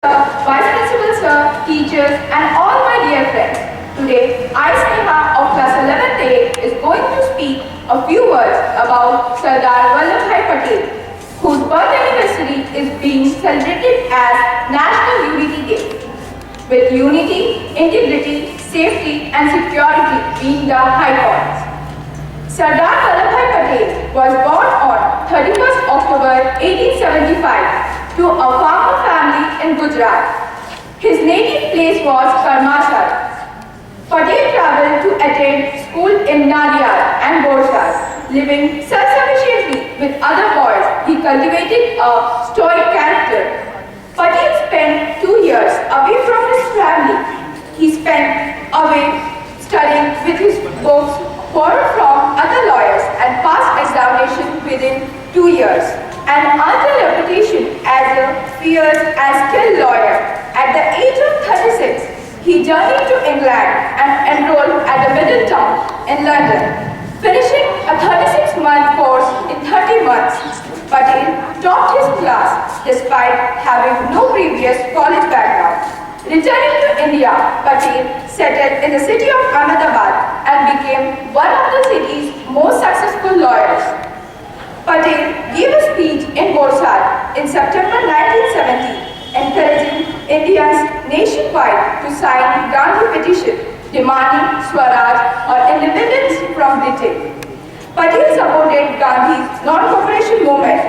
Vice Principal Sir, teachers, and all my dear friends. Today, I, Sneha of Class 11th A, is going to speak a few words about Sardar Vallabhbhai Patel, whose birth anniversary is being celebrated as National Unity Day, with unity, integrity, safety, and security being the high points. Sardar Vallabhbhai Patel was born on 31st October 1875 to a farmer family in Gujarat. His native place was Karmasar. Patel traveled to attend school in Nadiad and Borsad. Living self-sufficiently with other boys, he cultivated a stoic character. Patel spent 2 years away from his family. He spent away studying with his books borrowed from other lawyers and passed examination within 2 years and earned a reputation as a fierce and skilled lawyer. At the age of 36, he journeyed to England and enrolled at the Middletown in London, finishing a 36-month course in 30 months. Patel topped his class despite having no previous college background. Returning to India, Patel settled in the city of Ahmedabad and became one of the city's most successful lawyers. Patel gave a speech in Borsad in September 1970, encouraging Indians nationwide to sign Gandhi petition demanding Swaraj or independence from Britain. Patel supported Gandhi's non-cooperation movement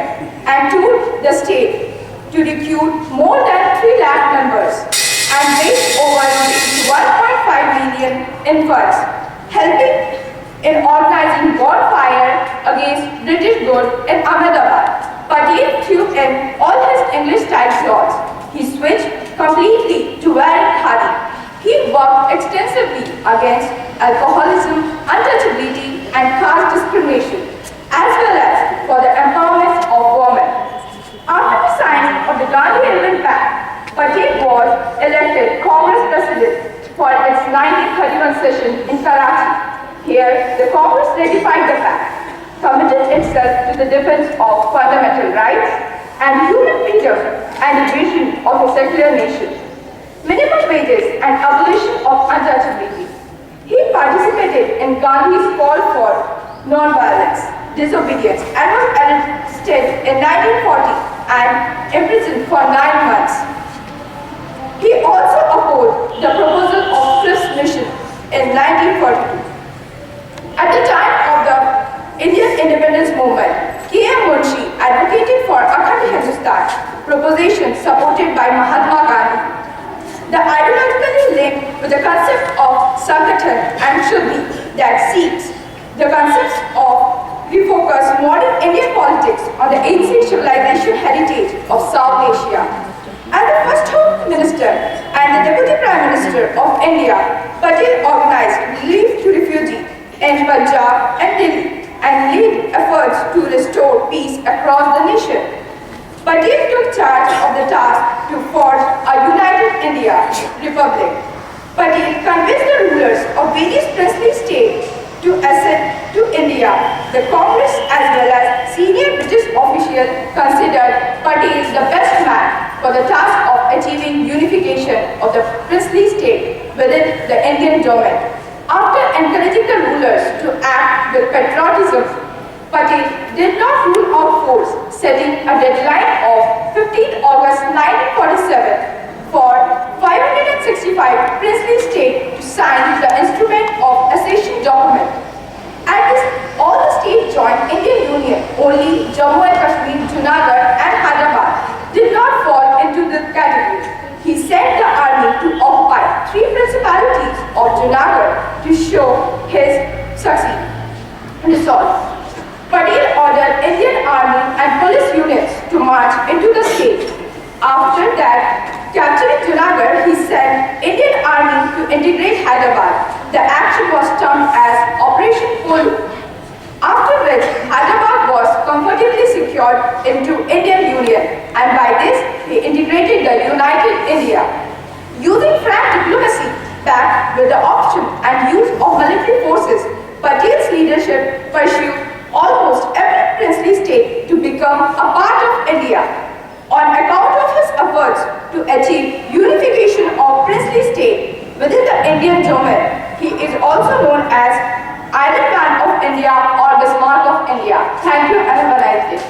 and toured the state to recruit more than 3 lakh members and raised over 1.5 million in funds, helping in organizing bonfire against British rule in Ahmedabad. Patel threw in all his English-style clothes. He switched completely to wearing khadi. He worked extensively against alcoholism, untouchability, and caste discrimination, as well as for the empowerment of women. After the signing of the Gandhi Amendment Pact, Patel was elected Congress President for its 1931 session in Karachi. Here, the Congress ratified the pact, committed itself to the defense of fundamental rights and human freedom and the vision of a secular nation, minimum wages and abolition of untouchability. He participated in Gandhi's call for non-violence, disobedience, and was arrested in 1940 and imprisoned for 9 months. He also opposed the proposal of Frist Mission in 1942. At the time of the Indian independence movement, K.M. Munshi advocated for Akhand Hindustan, proposition supported by Mahatma Gandhi. The ideologically linked with the concept of Sangathan and Shuddhi that seeks the concepts of refocus modern Indian politics on the ancient civilization heritage of South Asia. As the first Home Minister and the Deputy Prime Minister of India, Patel organized relief to refugees in Punjab and Delhi and led efforts to restore peace across the nation. Patel took charge of the task to forge a united India Republic. Patel convinced the rulers of various princely states to accede to India. The Congress as well as senior British officials considered Patel the best man for the task of achieving unification of the princely state within the Indian domain. After encouraging the rulers to act with patriotism, Patel did not rule out force, setting a deadline of 15 August 1947 for 565 princely states to sign the instrument of accession document. At this, all the states joined Indian Union. Only Jammu and Kashmir, Junagadh, and Hyderabad did not fall into the category. He sent the army to occupy 3 principalities of Junagadh to show his resolve. Patel ordered Indian army and police units to march into the state. After that, capturing Junagadh, he sent Indian army to integrate Hyderabad. The action was termed as Operation Polu. After which, Hyderabad was comfortably secured into Indian Union, and by this, he integrated the United India. Using frank diplomacy, backed with the option and use of military forces, Patel's leadership pursued almost every princely state to become a part of India. On account of his efforts to achieve unification of princely state within the Indian domain. He is also known as Iron Man of India or Bismarck of India. Thank you and have a nice day.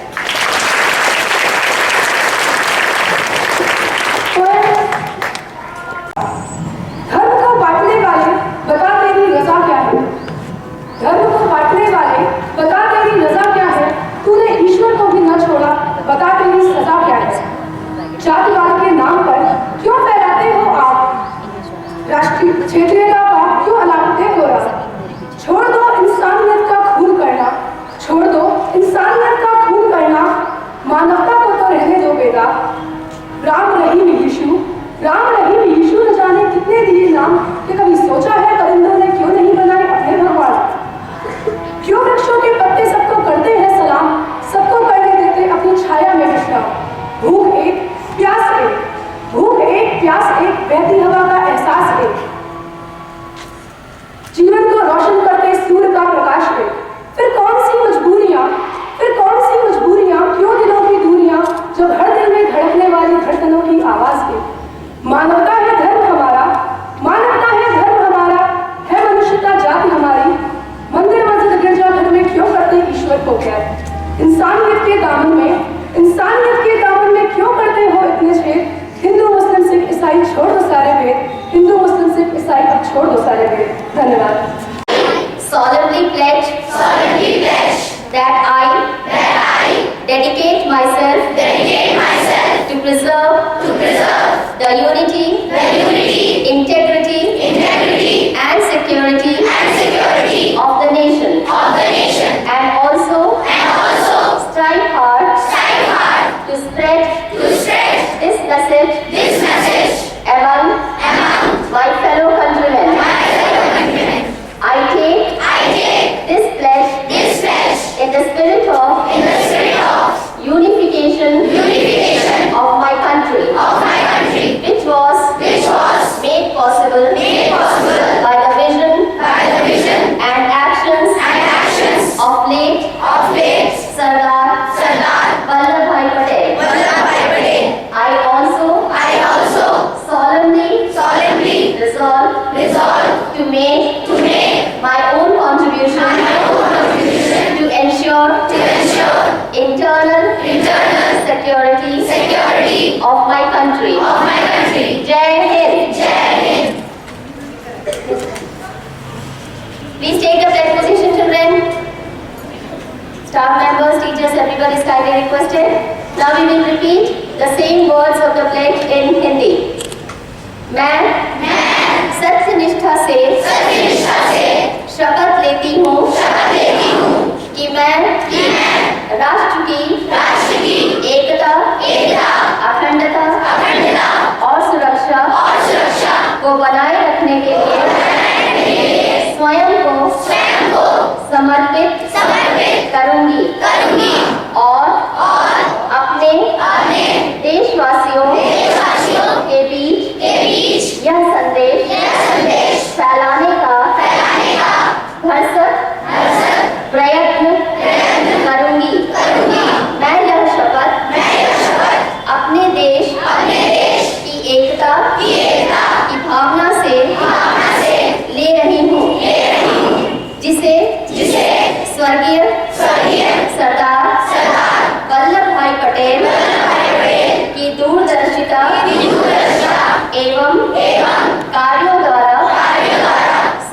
धर्म को बांटने वाले बता तेरी रजा क्या है। धर्म को बांटने वाले बता तेरी रजा क्या है। तूने ईश्वर को भी न छोड़ा, बता तेरी सजा क्या है। जातिवाद के नाम पर क्यों फैलाते हो आप, राष्ट्रीय क्षेत्रीयता का क्यों अलापते हो रहा। छोड़ दो इंसानियत का खून करना, छोड़ दो इंसानियत का खून करना, मानवता को तो रहने दो बेटा। राम रहीम यीशु न जाने कितने दिए नाम, कि कभी सोचा है परिंदों ने क्यों नहीं बनाए अपने भगवान। क्यों वृक्षों के पत्ते सबको करते हैं सलाम, सबको करने देते अपनी छाया में विश्राम। भूख एक प्यास एक, भूख एक प्यास एक, बहती हवा का एहसास एक, जीवन को रोशन करते सूर्य का प्रकाश एक। फिर कौन सी मजबूरियां, क्यों दिलों की दूरियां, जब हर दिल में धड़कने वाली धड़कनों की आवाज एक। मानवता है धर्म हमारा, है मनुष्यता जाति हमारी। मंदिर मस्जिद गिरजाघर में क्यों करते ईश्वर को कैद। इंसानियत के दामन में क्यों करते हो इतने छेद। हिंदू मुस्लिम सिख ईसाई छोड़ दो सारे भेद, हिंदू मुस्लिम सिख ईसाई अब छोड़ दो सारे भेद। धन्यवाद। Solemnly pledge that I dedicate myself to preserve the unity, integrity and security of the nation, and also strive hard to spread this message among my fellow countrymen. I take this pledge in the spirit of unification of my country, which was made possible by the vision and actions of late Sardar Vallabhbhai Patel. I also solemnly resolve to make my own contribution to ensure internal security of my country. Jai Hind. Please take the pledge position, children. Staff members, teachers, everybody is kindly requested. Now we will repeat the same words of the pledge in Hindi. मैं सत्य निष्ठा से शपथ लेती हूँ कि मैं राष्ट्र की एकता, अखंडता और सुरक्षा को बनाए रखने के लिए स्वयं को समर्पित करूंगी और अपने देशवासियों के बीच यह संदेश फैलाने का भरसक प्रयत्न करूंगी। मैं यह शपथ अपने देश की एकता की भावना से ले रही हूँ, जिसे स्वर्गीय सरदार वल्लभभाई पटेल की दूरदर्शिता एवं कार्यों द्वारा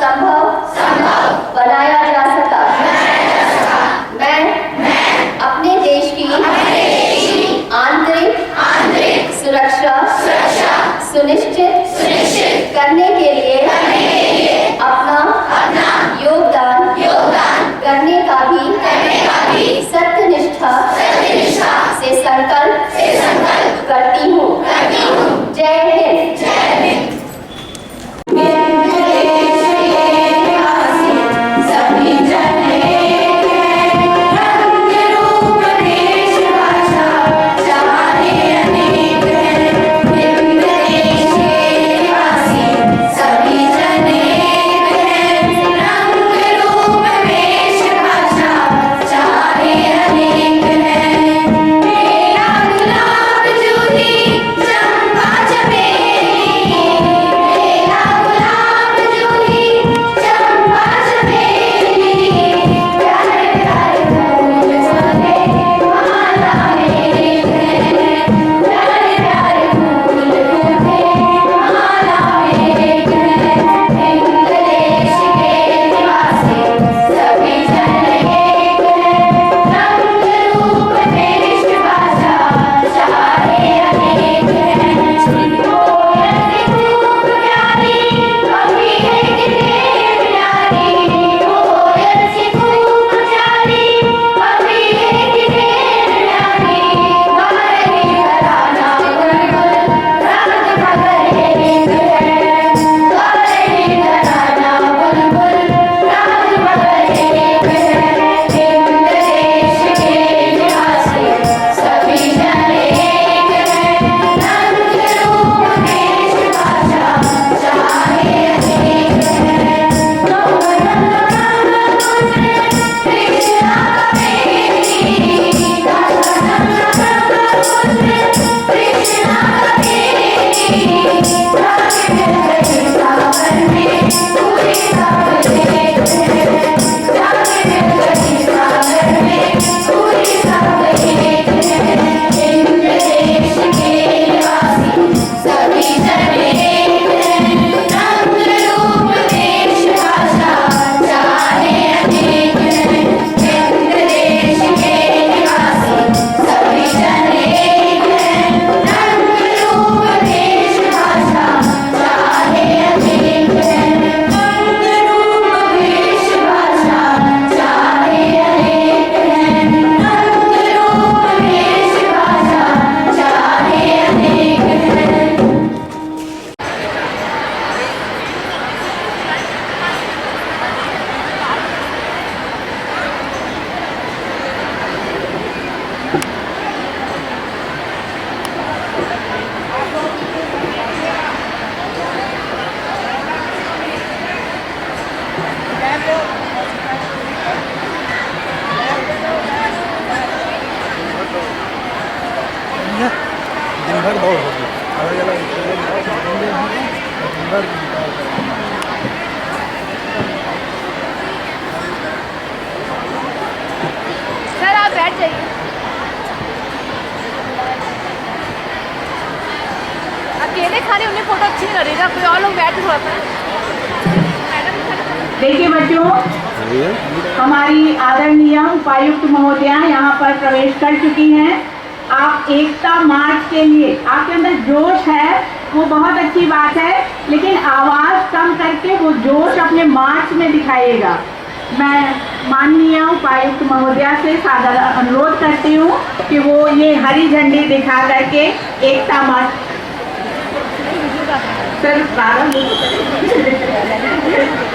संभव बनाया जा सका। मैं अपने देश की आंतरिक सुरक्षा सुनिश्चित करने के लिए अपना योगदान करने का भी सत्यनिष्ठा से संकल्प करती हूँ। जय हिंद। सभी जने रंग सर आप बैठ जाइए। अकेले खड़े उन्हें फोटो अच्छी नहीं लगेगा, कोई और लोग बैठ थोड़ा सा। देखिए बच्चों, हमारी आदरणीय उपायुक्त महोदया यहाँ पर प्रवेश कर चुकी हैं। आप एकता मार्च के लिए आपके अंदर जोश है, वो बहुत अच्छी बात है, लेकिन आवाज कम करके वो जोश अपने मार्च में दिखाइएगा। मैं माननीय उपायुक्त महोदया से सादर अनुरोध करती हूँ कि वो ये हरी झंडी दिखा करके एकता मार्च सर प्रारंभ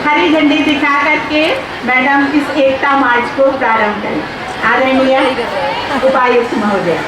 हरी झंडी दिखा करके मैडम इस एकता मार्च को प्रारंभ करें। आदरणीय उपायुक्त महोदय।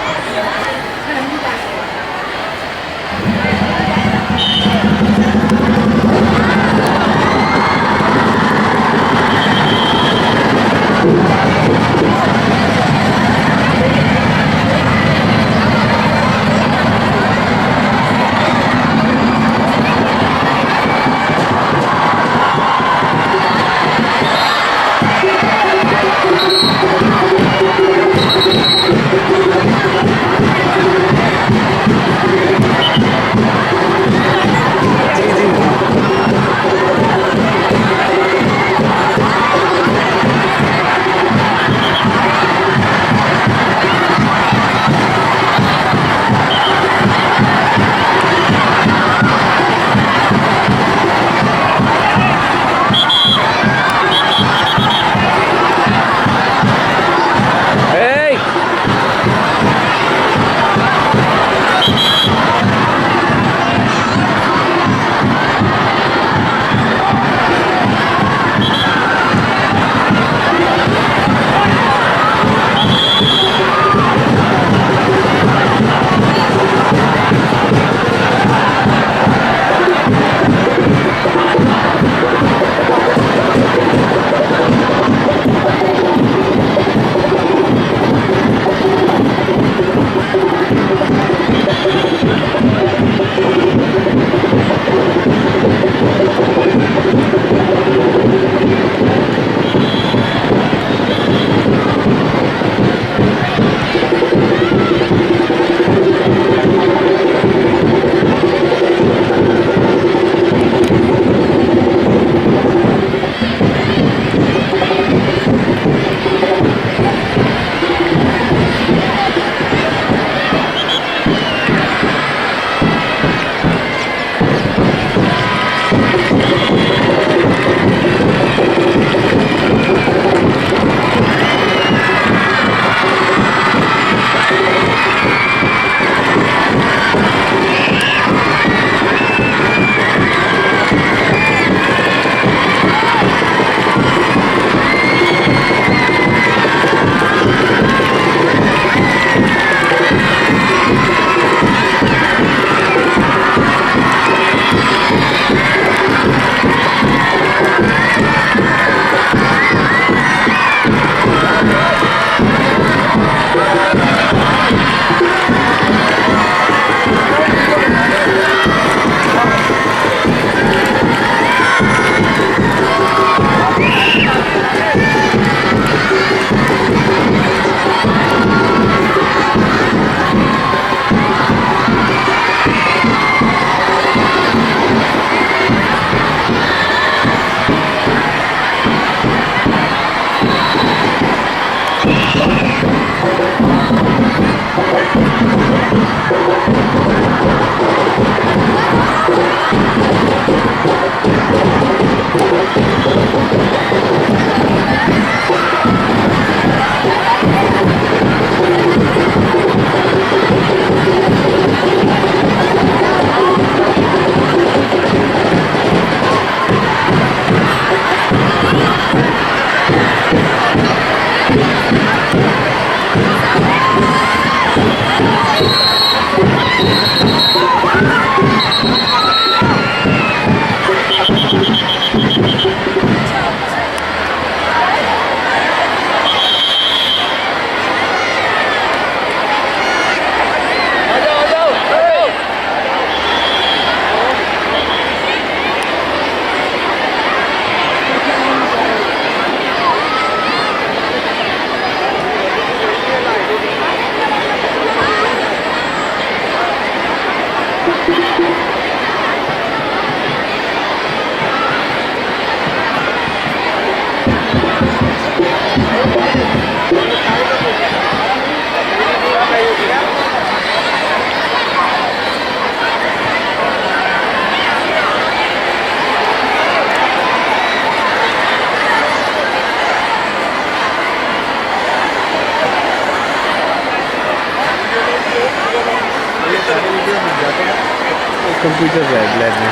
कंप्यूटर लैब में।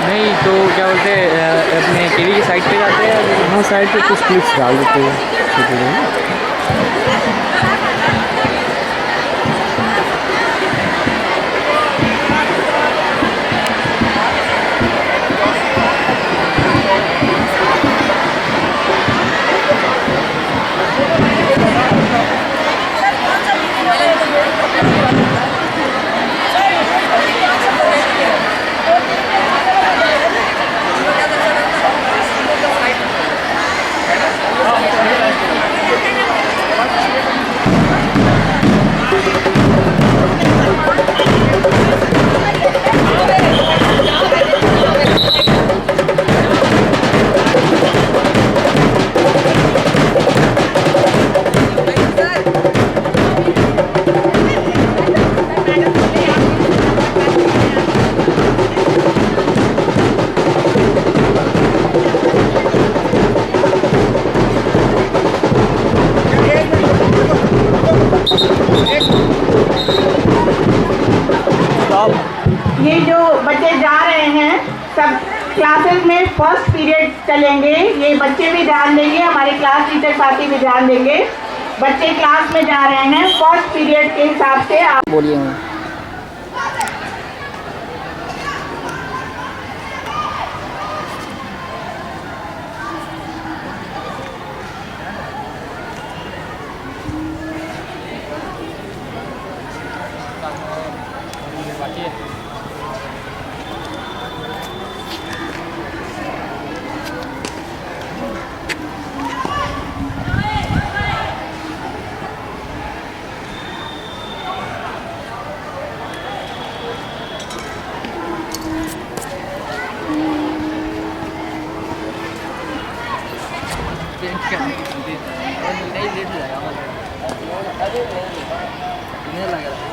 नहीं तो क्या बोलते हैं अपने टीवी की साइड पे जाते हैं। हाँ, साइड पे कुछ क्लिप्स डाल देते हैं छोटे। ये जो बच्चे जा रहे हैं सब क्लासेस में फर्स्ट पीरियड चलेंगे। ये बच्चे भी ध्यान देंगे, हमारे क्लास टीचर साथी भी ध्यान देंगे। बच्चे क्लास में जा रहे हैं फर्स्ट पीरियड के हिसाब से आप बोलिए। नहीं लेट हो जाएगा।